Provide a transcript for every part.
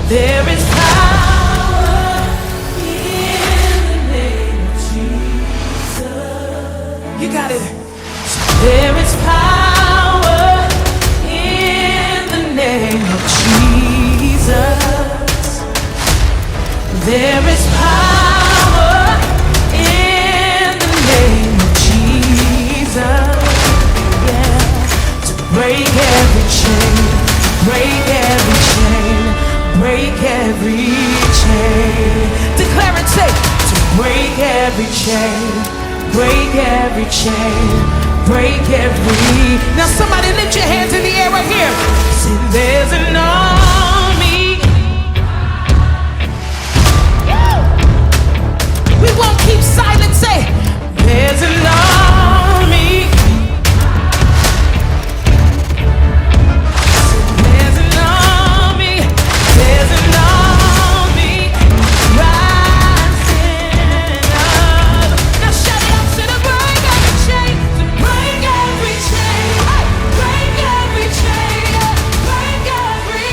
There is power in the name of Jesus. You got it. There is power in the name of Jesus. There is power in the name of Jesus. Yeah. To break every chain, break every chain, break every chain. Declare it, say, to break every chain, break every chain, break every. Now somebody lift your hands in the air right here. Say, there's an army. We won't keep silent. Say, there's an army. There's an army. There's an army rising up. Now shout it out to the break every chain, to break every chain, break every chain, break every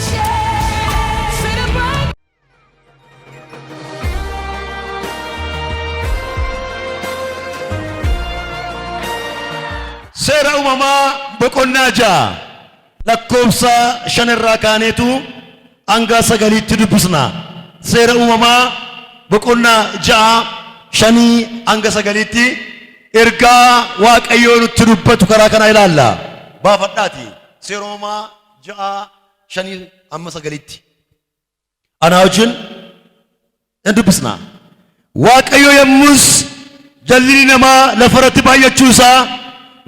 chain. Say the break. Seera uumamaa boqonnaa 6 lakkoofsa 5 irraa kaaneetu hanga 9tti dubbisna. Seera uumamaa boqonnaa 6 5 hanga 9tti ergaa Waaqayyoo nutti dubbatu karaa kana ilaalla. Baafadhaati. Seera uumamaa 6 5 amma 9tti. Ana wajjin dubbisna. Waaqayyo yommus jalli namaa lafarratti baay'achuu isaa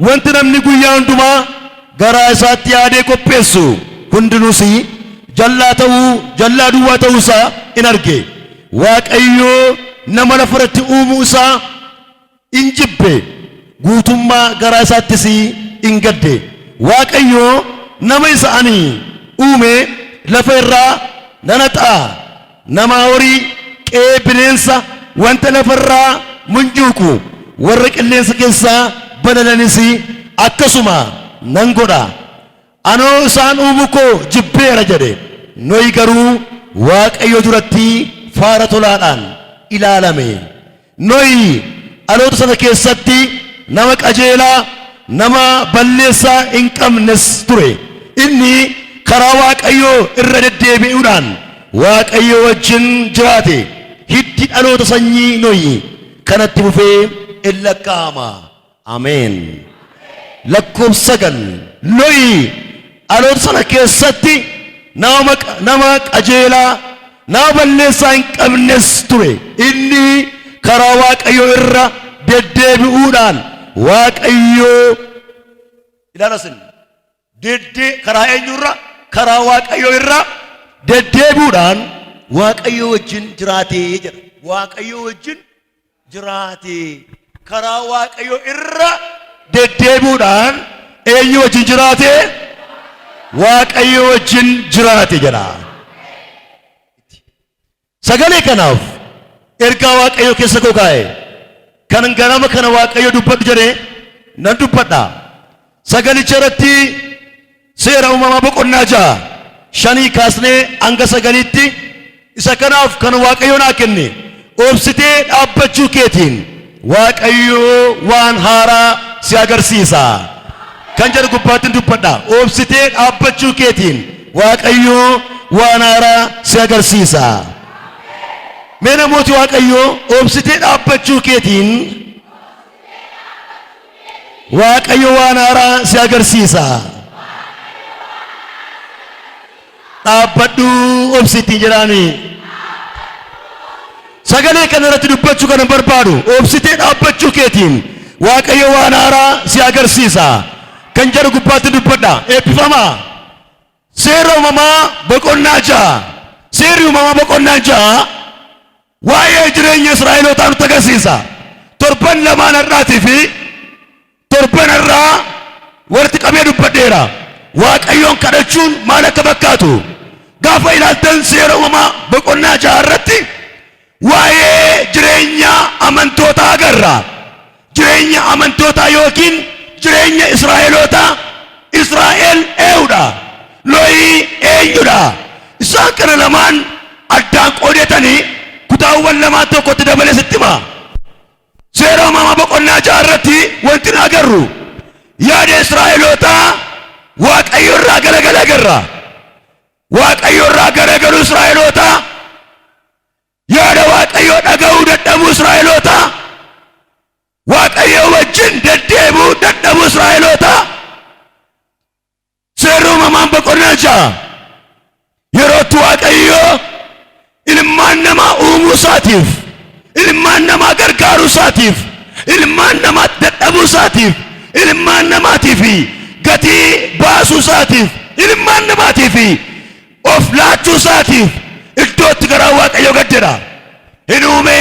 wanti namni guyyaa hundumaa garaa isaatti yaadee qopheessu hundinuus jallaa duwwaa ta'uu isaa in arge. Waaqayyo nama lafarratti uumuu isaa in jibbe, guutummaa garaa isaattis in gadde. Waaqayyo nama isa ani uume lafa irraa nanaxaa, nama horii, qe'ee bineensa, wanta lafarraa munjuuqu, warra qilleensa keessaa balalanis akkasuma nan godha. Anoo isaan uumu koo jibbeera jedhe. Nohi garuu Waaqayyo duratti faara tolaadhaan ilaalame. Nohi dhaloota sana keessatti nama qajeelaa, nama balleessaa hin qabnes ture. Inni karaa Waaqayyoo irra deddeebi'uudhaan Waaqayyo wajjin jiraate. Hiddi dhaloota sanyii Nohi kanatti fufee in lakkaa'ama. Ameen. Lakkoofsa 9 Nohi dhaloota sana keessatti nama qajeelaa, nama balleessaa hin qabnes ture. Inni karaa Waaqayyoo irra deddeebi'uudhaan Waaqayyoo ilaalasin karaa eenyurra? Karaa Waaqayyoo irra deddeebi'uudhaan Waaqayyoo wajjin jiraatee jedha. Waaqayyoo wajjin jiraatee. Karaa Waaqayyoo irra deddeebi'uudhaan eenyu wajjin jiraate? Waaqayyo wajjin jiraate jedha. Sagalee kanaaf ergaa Waaqayyo keessa koo kaa'e kan ganama kana Waaqayyo dubbadhu jedhee nan dubbadha. Sagalicha irratti seera uumamaa boqonnaa 6 5 kaasnee hanga 9tti isa kanaaf kan Waaqayyo naa kenne obsitee dhaabbachuu keetiin Waaqayyo waan haaraa si agarsiisa. Kan jedhu gubbaatti dubbadha. Obsitee dhaabbachuu keetiin Waaqayyo waan haaraa si agarsiisa. Mee namooti Waaqayyo obsitee dhaabbachuu keetiin Waaqayyo waan haaraa si agarsiisa. Dhaabbadhu obsitii jedhaani. Sagalee kana irratti dubbachuu kan barbaadu obsitee dhaabbachuu keetiin Waaqayyo waan haaraa si agarsiisa. Kan jedhu gubbaatti dubbadha. Eebbifama. Seera uumamaa boqonnaa 6. Seerri uumamaa boqonnaa 6 waa'ee jireenya Israa'elootaa nutti agarsiisa. Torban lamaan har'aatii fi torban irraa walitti qabee dubbadheera. Waaqayyoon kadhachuun maal akka fakkaatu gaafa ilaaltan seera uumamaa boqonnaa 6 irratti waa'ee jireenya amantootaa agarra. Jireenya amantootaa yookiin jireenya Israa'eloota. Israa'el eenyudha? Nohi eenyudha? isaan kana lamaan addaan qoodetanii kutaawwan lamaan tokkotti dabale sittima seera uumamaa boqonnaa jaarratti wanti nu agarru yaada Israa'eloota Waaqayyo irraa galagala agarra. Waaqayyo irraa galagalu Israa'eloota yaada Waaqayyo dhaga'uu dadhabuu Israa'eloota Waaqayyo wajjin deddeebuu dadhabuu Israa'eloota seera uumamaan boqonnaa ja'a yerootti Waaqayyo ilmaan namaa uumuu isaatiif ilmaan namaa gargaaruu isaatiif ilmaan namaa dadhabuu isaatiif ilmaan namaatiif gatii baasuu isaatiif ilmaan namaatiif of laachuu isaatiif iddootti garaa Waaqayyo gaddedha. Hin uume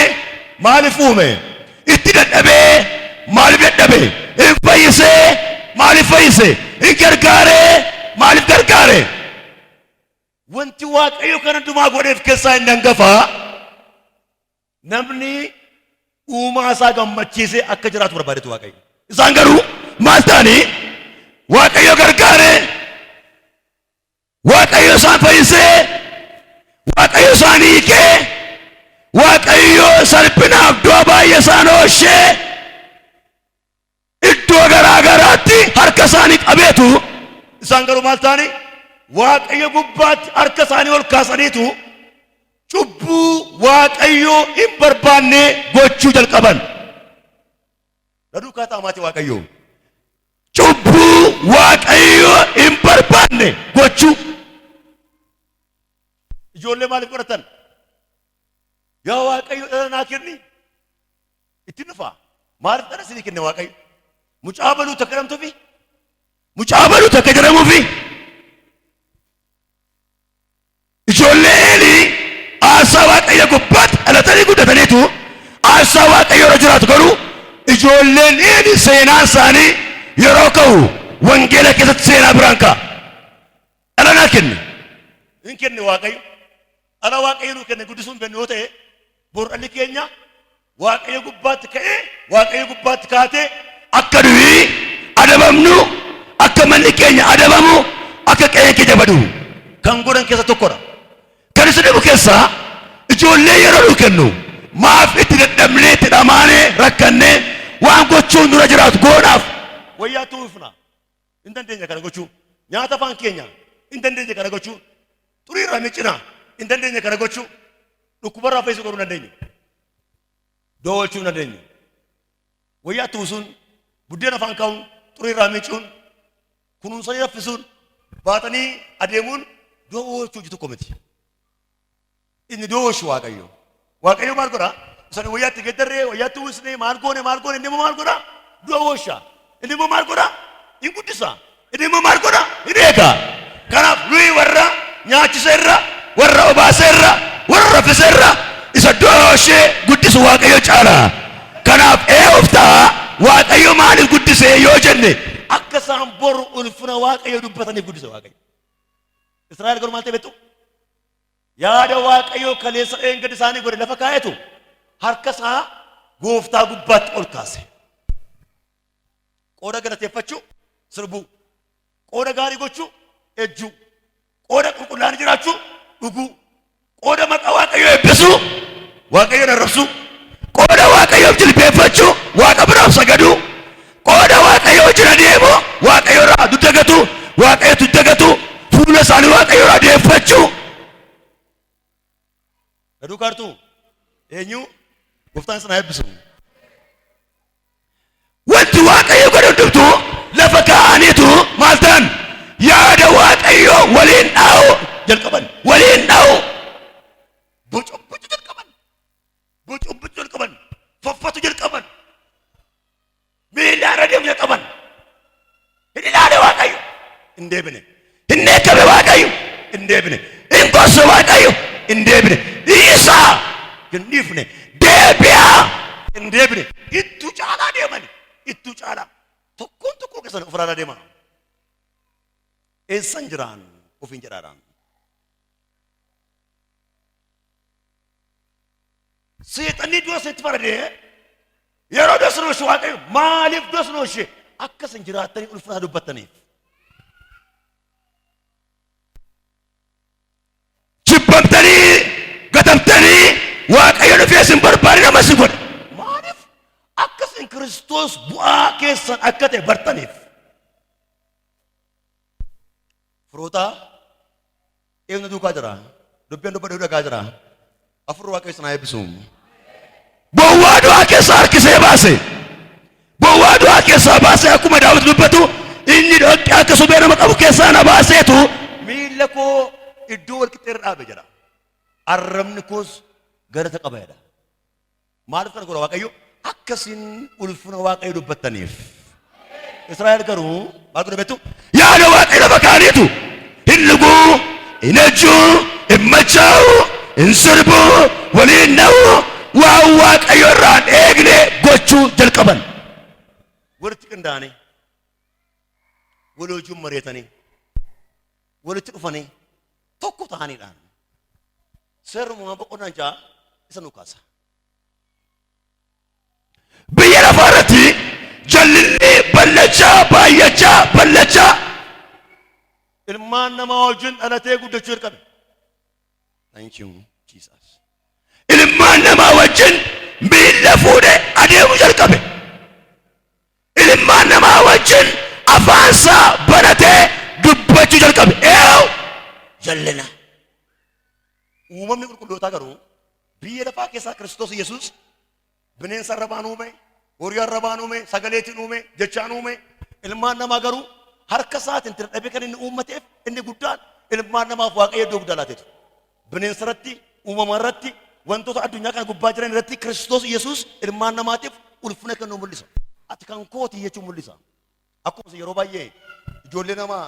maaliif uume? Itti dadhabee maaliif dadhabe? Hin fayyisee maaliif fayyise? Hin gargaaree maaliif gargaare? Wanti Waaqayyo kana hundumaa godheef keessaa inni hangafaa namni uumaa isaa gammachiisee akka jiraatu barbaadetu Waaqayyo. Isaan garuu maal ta'anii Waaqayyo gargaare, Waaqayyo isaan fayyisee, Waaqayyo isaan hiikee, Waaqayyo salphinaaf du'a baay'ee isaan oolchee iddoo garaa garaatti harka isaanii qabeetu isaan garuu maal ta'anii Waaqayyo gubbaatti harka isaanii ol kaasaniitu cubbuu Waaqayyo hin barbaanne gochuu jalqaban. Daduu kaataa maatii Waaqayyo cubbuu Waaqayyo hin barbaanne gochuu. Ijoollee maaliif godhatan? Yaa Waaqayyo dhala naa kenni itti dhufa. Maaliif dhala isinii kenne Waaqayyo? Mucaa baluu takka jedhamtuufi mucaa baluu takka jedhamuufi ijoollee Eelii aarsaa Waaqayyo gubbaatti dhalatanii guddataniitu aarsaa Waaqayyo irra jiraatu garuu ijoolleen Eelii seenaan isaanii yeroo ka'u wangeela keessatti seenaa biraan ka'a. Dhala naa kenne hin kenne Waaqayyo. Dhala Waaqayyo nuu kenne guddisuu hin beeknu yoo ta'e bor'alli keenya Waaqayyo gubbaatti ka'ee Waaqayyo gubbaatti kaatee akka du'ii adabamnu akka manni keenya adabamu akka qe'een keenya badu kan godhan keessa tokkodha. Kan isa dhibu keessaa ijoollee yeroo nuu kennu maaf itti dadhabnee itti dhamaanee rakkannee waan gochuun dura jiraatu goonaaf wayyaa tuufna hin dandeenya kana gochuu nyaata afaan keenya hin dandeenya kana gochuu xurii irraa miccina hin dandeenya kana gochuu dhukkubarraa fayyisuu godhuu dandeenya doolchuu dandeenya wayyaa tuusuun buddeen afaan kaa'uun xurii irraa miccuun kunuunsanii raffisuun baatanii adeemuun doolchuu jitu komiti inni doolchu Waaqayyo. Waaqayyo maal godha? Isaan wayyaatti geddarree wayyaatti uwwisnee maal goone inni immoo maal godha? Du'a oolcha. Inni immoo maal godha? Hin guddisa. Inni immoo maal godha? Hin eega. Kanaaf nuyi warra nyaachiseerra, warra obaaseerra, warra raffiseerra isa du'a oolchee guddisu Waaqayyo caala. Kanaaf eeoftaa Waaqayyo maaliif guddisee yoo jenne akka isaan boru ulfina Waaqayyo dubbataniif guddise Waaqayyo. Israa'el garuu maal ta'e beektu? Yaada Waaqayyo kaleessa eengad isaanii godhe lafa kaa'etu harka isaa gooftaa gubbaatti ol kaase. Qooda galateeffachuu sirbuu, qooda gaarii gochuu ejjuu, qooda qulqullaan jiraachuu dhuguu, qooda maqaa Waaqayyo eebbisuu Waaqayyo arrabsuu, qooda Waaqayyoof jilbeeffachuu Waaqa biraaf sagaduu, qooda Waaqayyo jira deemu Waaqayyo irraa duddagatu, Waaqayyotu duddagatu, fuula isaanii Waaqayyo irraa deeffachuu. Daduu kaartuu eenyu gooftaan sana eebbisu. Wanti Waaqayyo godhu hundumtu lafa kaa'aniitu maal ta'an yaada Waaqayyo waliin dhaa'u jalqaban waliin dhaa'u bocobbachuu jalqaban faffatu jalqaban miilaan adeemu jalqaban hin ilaale Waaqayyo hin deebine hin eeggame Waaqayyo hin deebine hin gorse Waaqayyo hin deebine isaa hin dhiifne deebi'aa hin deebine ittuu caalaa deemani ittuu caalaa tokkoon keessan ofirraa deema eessan jiraan ofiin jedhaadhaan seexanni du'a seetti faradee yeroo dosnoo ishee Waaqayyo maaliif dosnoo ishee akkasin jiraattanii ulfinaa dubbattaniif cufamtanii gatamtanii waaqayyo dhufee isin barbaade nama isin godhe. Maaliif akkasin Kiristoos bu'aa keessan akka ta'e bartaniif. Firoota eenyu duukaa jira? Dubbiin dubbadhu dhagaa jira. Afur waaqayyo isin haa eebbisu. Bowwaa du'aa keessaa harkisee baase. Bowwaa du'aa keessaa baasee akkuma Daawit dubbatu inni dhoqqee akka suphee nama qabu keessaa na baaseetu miilla koo iddoo wal qixxee irra dhaabe jedha. Arrabni koos galata qaba jedha. Maaliif kana godha waaqayyo? Akkasiin ulfina waaqayyo dubbattaniif. Israa'el garuu maal godha beektu? Yaada waaqayyo lafa kaaniitu hin luguu, hin ejjuu, hin machaa'u, hin sirbu, waliin na'u, waan waaqayyo irraan eegne gochuu jalqaban. Walitti qindaa'anii, walii wajjin mari'atanii, walitti dhufanii tokko ta'aniidhaan seeruma boqonnaa ja'a isa nu kaasa. Biyya lafaa irratti jallinni baay'achaa ilmaan namaa wajjin dhalatee guddachuu jalqabe. Thank you Jesus. Ilmaan namaa wajjin miilla fuudhee adeemuu jalqabe. Ilmaan namaa wajjin afaansaa banatee dubbachuu jalqabe. Jallina. Uumamni qulqullootaa garuu biyya lafaa keessaa Kiristoos Yesuus bineensa arrabaan uume, horii arrabaan uume, sagaleetiin uume, jechaan uume. Ilmaan namaa garuu harka isaatiin dadhabee kan inni uummateef inni guddaan ilmaan namaaf waaqayyo iddoo guddaa laateetu. Bineensa irratti, uumama irratti, wantoota addunyaa kana gubbaa jiran irratti Kiristoos Yesuus ilmaan namaatiif ulfina kennuu mul'isa. Ati kan kooti jechuun mul'isa. Akkuma yeroo baay'ee ijoollee namaa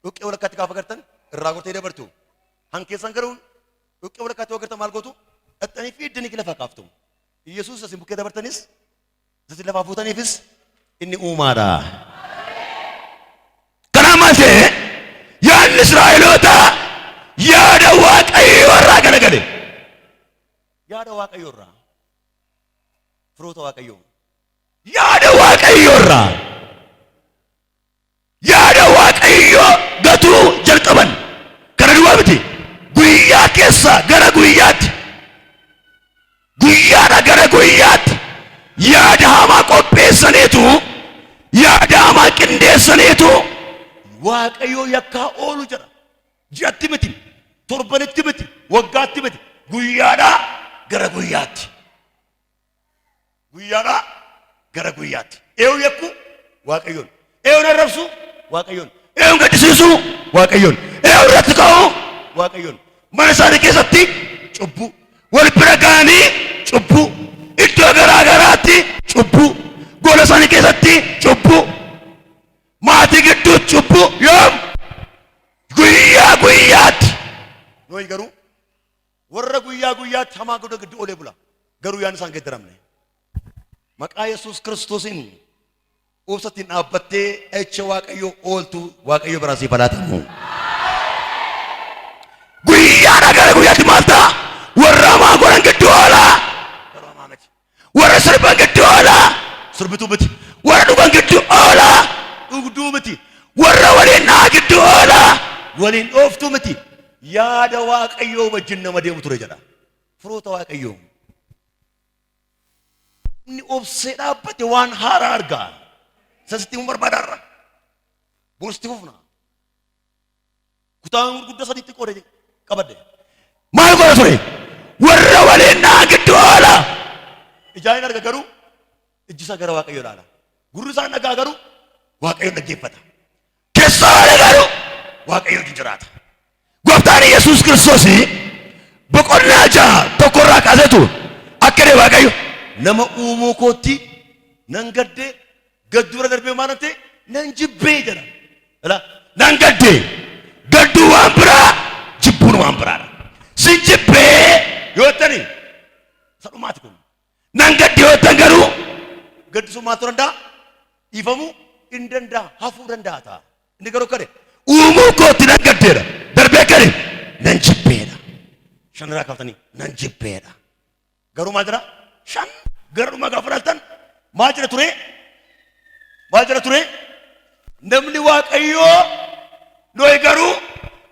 dhoqqee walakkaatti gaafa agartan irraa gortee dabartu. Hankeessan garuu dhoqqee walakkaatti agartan maal gootu? Dhaxxanii fi iddanii lafa kaaftu. Yesuus isin bukkee dabartanis isin lafaa fuutaniifis inni uumaadha. Kanaan maal ta'e yaadni Israa'eloota yaada waaqayyo irraa garagale. Yaada waaqayyo irraa. Firoota waaqayyoo. Yaada waaqayyo irraa. Yaada waaqayyo gatuu jalqaban. Kana duwwaa miti. Guyyaa keessaa gara guyyaatti. Guyyaadha gara guyyaatti. Yaada hamaa qopheessaniitu. Yaada hamaa qindeessaniitu. Waaqayyo yakkaa oolu jira. Ji'atti miti. Torbanitti miti. Waggaatti miti. Guyyaadha gara guyyaatti. Guyyaadha gara guyyaatti. Eewu yakku waaqayyoon. Eewun arrabsu waaqayyoon. Eewun gaddisiisu waaqayyoon. Eewun irratti ka'u waaqayyoon. Mana isaanii keessatti cubbuu. Wal bira ga'anii cubbuu. Iddoo garaa garaatti cubbuu. Gola isaanii keessatti cubbuu. Maatii gidduu cubbuu. Yoom guyyaa guyyaatti. Nooyi garuu warra guyyaa guyyaatti hamaa godha gidduu olee bula. Garuu yaan isaan geeddaramne. Maqaa Yesuus Kiristoosiin obsattiin dhaabbattee echa waaqayyo ooltu waaqayyo biraa siif laatamu. Guyyaadha gara guyyaatti maal ta'a? Warra hamaa godhan gidduu oolaa. Warra sirban gidduu oolaa. Sirbituu miti. Warra dhugan gidduu oolaa. Dhugduu miti. Warra waliin naa gidduu oolaa. Waliin dhooftuu miti. Yaada waaqayyoo wajjin nama deemu ture jedha. Firoota waaqayyoo. Inni obsee dhaabbate waan haaraa argaa. Sasitti mun barbaadarra. Boonsitti fufna. Kutaan gurguddaa sadiitti qoode qabadde. Maal godha ture? Warra waliin naa gidduu oolaa. Ijaan arga garuu ijji isaa gara waaqayyoo ilaala. Gurri isaa dhagaa garuu waaqayyoon dhaggeeffata. Keessaa garuu waaqayyoon jiraata. Gooftaan Yesuus Kiristoos boqonnaa ja'a tokkorraa kaasetu akka jedhe waaqayyo nama uumuu kootti nan gaddee gadduu darbee maal ta'e nan jibbee jedha. Nan gaddee gadduu waan biraa jibbuun waan biraadha. Sin jibbee yoo ta'ani sadhumaati kun nan gaddee yoo ta'an garuu gaddisuun maal ta'uu danda'a? Ifamuu hin danda'a, hafuu danda'a ta'a. Inni garuu kade uumuu kootti nan gaddeedha. Darbee kade nan jibbeedha. Shanirraa kaaftanii nan jibbeedha. Garuu maal jira? Shan garuma gaafa dhaltan maal jira ture? Maal jira ture? Namni waaqayyoo nooyi garuu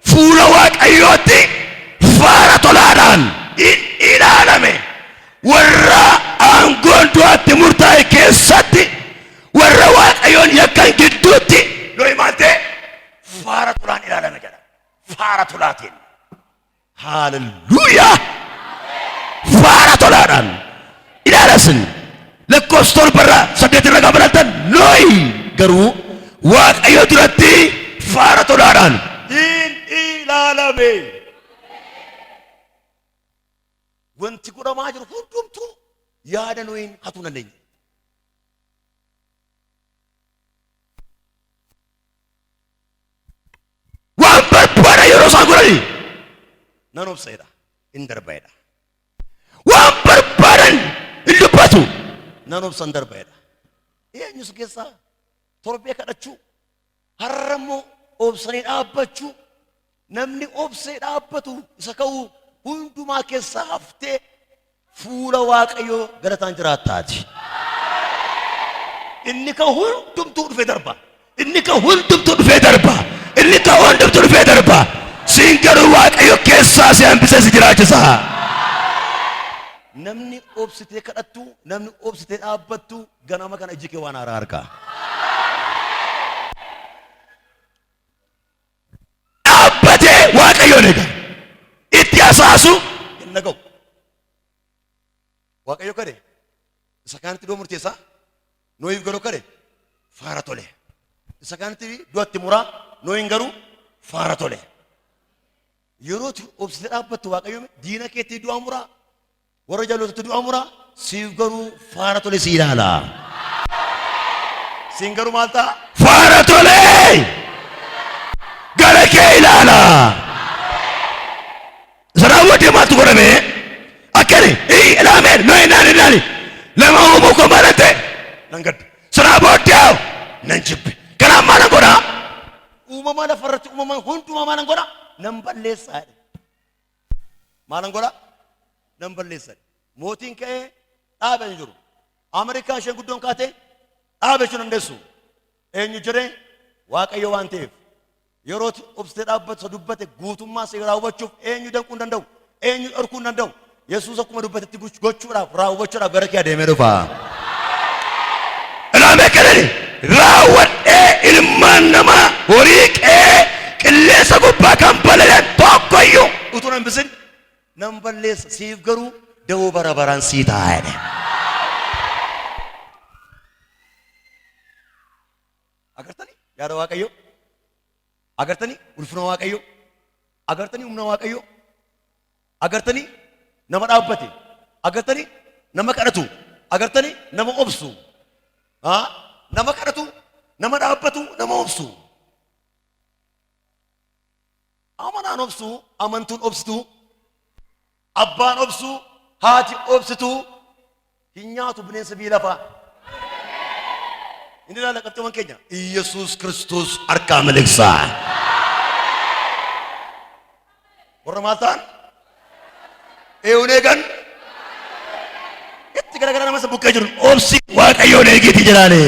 fuula waaqayyootti tolaadhaan in ilaalame warra aangoon du'aatti murtaa'e keessatti warra waaqayyoon yakkan gidduutti looyi maaltee faara tolaan ilaalame jedha. Faara tolaatiin. Haaleluyyaa. Faara tolaadhaan ilaalasin lakkoofsa torbarraa 8 irra gabalattan looyi garuu waaqayyo duratti faara tolaadhaan in ilaalame. Wanti godhamaa jiru hundumtuu yaada nooyin hatuu dandeenya. Waan barbaada yeroo isaan godhani nan obseedha in darbeedha. Waan barbaadan in dubbatu nan obsan darbeedha. Eenyus keessaa torbee kadhachuu har'ammoo obsanii dhaabbachuu namni obsee dhaabbatu isa ka'uu hundumaa keessaa haftee fuula waaqayyoo galataan jiraattaati. Inni ka hundumtuu dhufee darba. Inni ka hundumtuu dhufee darba. Inni ka hundumtuu dhufee darba. Siin garuu waaqayyo keessaa si hambisee si jiraachisa. Namni obsitee kadhattu, namni obsitee dhaabbattu ganama kana iji kee waan haaraa argaa. Dhaabbatee waaqayyoon eega. Itti asaasu hin naga'u. Waaqayyo kare isa kaanitti doo murteessaa nooyiif garuu kare faara tole. Isa kaanitti du'atti muraa nooyin garuu faara tole. Yeroo obsitee dhaabbattu waaqayyo diina keetti du'a muraa warra jaallattu du'a muraa siif garuu faara tole si ilaala. Siin garuu maal ta'a? Faara tole gara kee ilaala. Saraawwadii maaltu godhame? Akkani ilaameen nooyi naani lama uumuu ko maalante nan gaddu saraawwadii nan jibbe kanaan maalan godhaa? Uumamaa lafarratti uumamaan hundumaa maalan godhaa? Nan balleessaa. Maalan godhaa? Nan balleessaa. Mootiin ka'ee dhaabee hin jiru. Ameerikaa isheen guddoon kaatee dhaabee hin dandeessu. Eenyu jiree? Waaqayyo waan ta'eef. Yeroo obsitee dhaabbatu dubbate guutummaa see raawwachuuf eenyu danquu hin danda'u. Eenyu dhorkuu hin danda'u. Yesuus akkuma dubbatetti gochuudhaaf raawwachuudhaaf gara kee adeemee dhufa. Ilaamee kanani raawwadhee ilmaan namaa horii qee qilleensa gubbaa kan balali'an tokkoyyuu utuu nan bisin nan balleessa siif garuu da'oo bara baraan sii ta'a jedhe. Agartanii yaada waaqayyo? Agartanii ulfina waaqayyo? Agartanii humna waaqayyo? Agartanii nama dhaabbate? Agartanii nama kadhatu? Agartanii nama obsu? Nama kadhatu, nama dhaabbatu, nama obsu. Amanaan obsu, amantuun obsitu, abbaan obsu, haati obsitu, hin nyaatu bineensa biyya lafaa. Inni ilaala qabxiiwwan keenya. Iyesuus Kiristoos harkaa miliqsaa. Warra maal ta'an? Eewun eegan? Itti garagara nama isa bukkee jiru. Obsi waaqayyoon eegiitii jedhaani.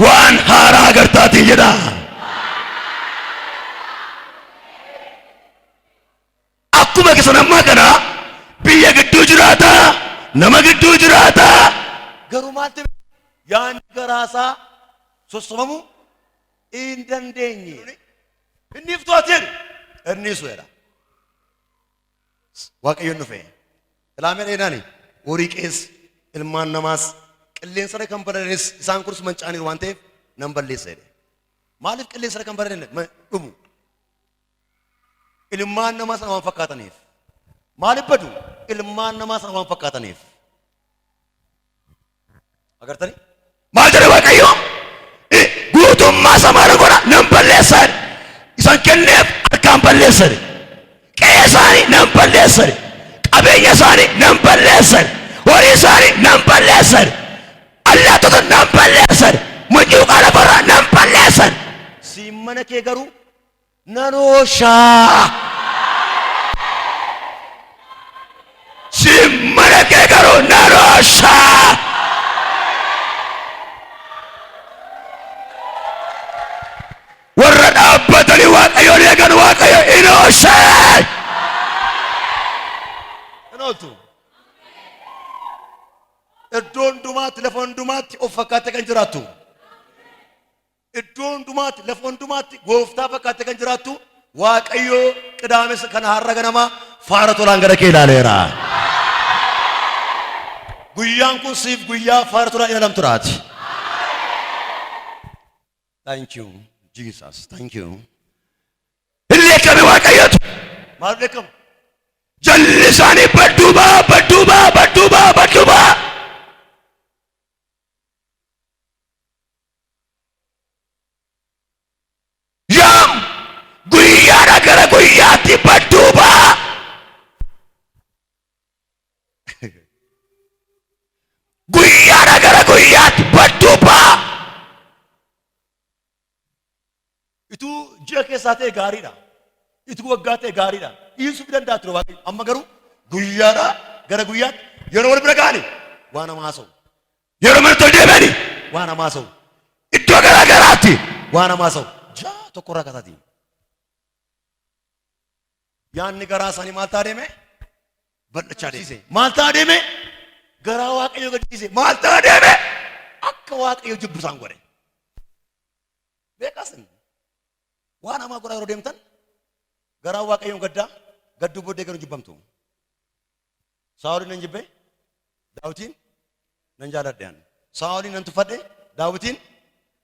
Waan haaraa agartaatii jedha. Akkuma kisan ammaa kana biyya gidduu jiraata, nama gidduu jiraata. Garuu maal ta'e yaanni garaasaa sossobamuu hin dandeenye. Inni iftuutiin inni su'eedha. Waaqayyoon dhufe. Ilaamee dheedhaani horii qees ilmaan namaas qilleensa kan baranis isaan kunis mancaaniiru waan ta'eef nan balleessa jedhe. Maaliif qilleensa kan baradan dhumu? Ilmaan namaa sana waan fakkaataniif. Maaliif badu? Ilmaan namaa sana waan fakkaataniif. Agartanii? Maal jedhe Waaqayyo? Guutummaa samaara godha nan balleessa. Isaan kenneef harkaan balleessa. Qe'ee isaanii nan balleessa. Qabeenya isaanii nan balleessa. Horii isaanii nan balleessa. Allaattota nan balleessa. Mucuuqaa lafarraa nan balleessa. Siin mana kee garuu nan ooshaa. Siin mana kee garuu nan ooshaa. Warra dhaabbatanii waaqayyoon eegan waaqayyo in ooshaa. ooltu. Iddoo hundumaatti lafa hundumaatti of fakkaate kan jiraattu. Iddoo hundumaatti lafa hundumaatti gooftaa fakkaate kan jiraattu Waaqayyo Qidaame kana har'a ganama faara tolaan gara kee ilaaleera. Guyyaan kun siif guyyaa faara tolaan ilaalamtu taati. Thank you Jesus. Thank you.Illeekame Waaqayyotu. Maal leekama? Jalli isaanii badduuba. Yaam guyyaadha gara guyyaatti badduuba. Guyyaadha gara guyyaatti badduuba. Itu ji'a keessaa ta'e gaariidha. Itu waggaa ta'e gaariidha. Dhiisuu danda'a ture Waaqayyo. Amma garuu guyyaadha gara guyyaatti yeroo wal bira ga'ani waan hamaa haasa'u. Yeroo mana tol deebi'ani waan hamaa haasa'u. Iddoo garaa garaatti waan hamaa haasa'u. Jaa tokko irraa kataati. Yaanni garaa isaanii maal ta'a deeme? Bal'achaa deeme. Maal ta'a deeme? Garaa Waaqayyo gadhiise. Maal ta'a deeme? Akka Waaqayyo jibbu isaan godhe. Beekasin waan hamaa godhaa yeroo deemtan garaa Waaqayyoon gadduu booddee garuu jibbamtu. Saa'olin nan jibbe Daawitiin nan jaaladhe. Saa'olin nan tuffadhe Daawitiin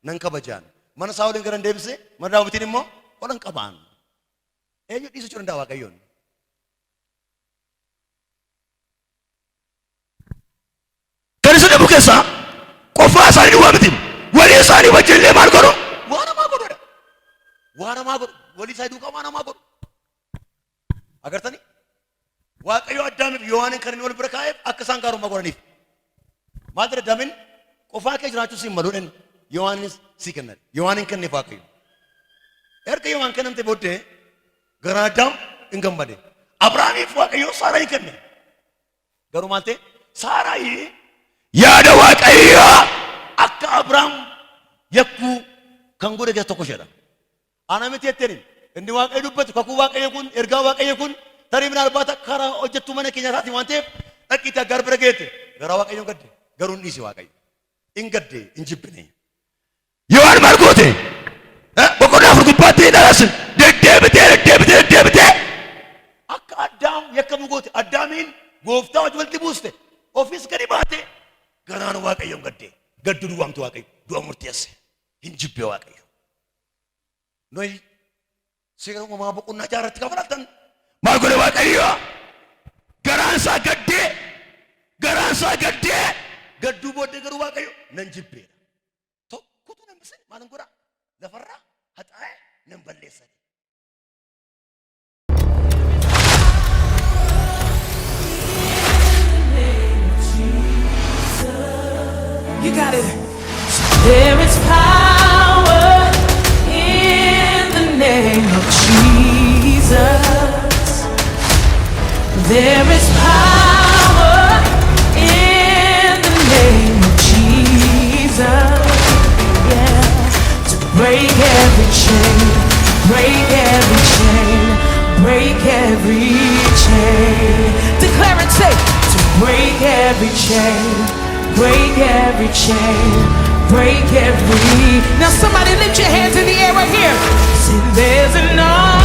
nan kabajaan. Mana Saa'olin gara deebise mana Daawitiin immoo olan qabaan. Eenyu dhiisuu danda'a Waaqayyoon? Kan isa dhabu keessaa qofaa isaanii duwwaa miti. Walii isaanii wajjin illee maal godhu? Waan hamaa godhudha. Waan hamaa godhu. Walii isaa duukaa waan hamaa godhu. Agartani? Waaqayyo Addaamiif Yohaanin kan inni wal bira kaa'eef akka isaan gaarummaa godhaniif. Maal jedhe Addaamiin qofaa kee jiraachuu siin maluudhaan Yohaanis sii kennan. Yohaanin kenneef Waaqayyo. Erga Yohaan kennamte booddee gara Addaam hin gammade. Abrahaamiif Waaqayyo Saaraa hin kenne. Garuu maal ta'e? Saaraa yaada Waaqayyo akka Abrahaam yakkuu kan godhe keessa tokko isheedha. Ana miti jetteen inni Waaqayyo dubbatu kakuu Waaqayyo kun ergaa Waaqayyo kun tarii minaalbaata karaa hojjettuu mana keenya isaati waan ta'eef dhaqiitti gara bira geette garaa Waaqayyoon gadde garuu hin dhiise Waaqayyo. Hin gadde hin jibbine. Yohaan maal goote? Boqonnaa afur gubbaatti dhalasin deddeebitee akka Addaam yakkamu goote. Addaamiin gooftaa wajji walitti buuste ofiis gadi baate garaan Waaqayyoon gadde gaddu duwwaamtu Waaqayyo du'a murteesse hin jibbe Waaqayyo. Noi seera uumamaa boqonnaa jaarratti kafalattan maal godhe Waaqayyo? Garaan isaa gaddee gadduu booddee garuu Waaqayyo nan jibbeedha. Tokkotu nan bisee maalin godha? Lafarraa haxaa'ee nan balleessa. You got it. There is power in the name of Jesus. There is power in the name of Jesus. Yeah. To break every chain, break every chain, break every chain. Declare it, say, to break every chain, break every chain, break every. Now somebody lift your hands in the air right here. Say there's an army.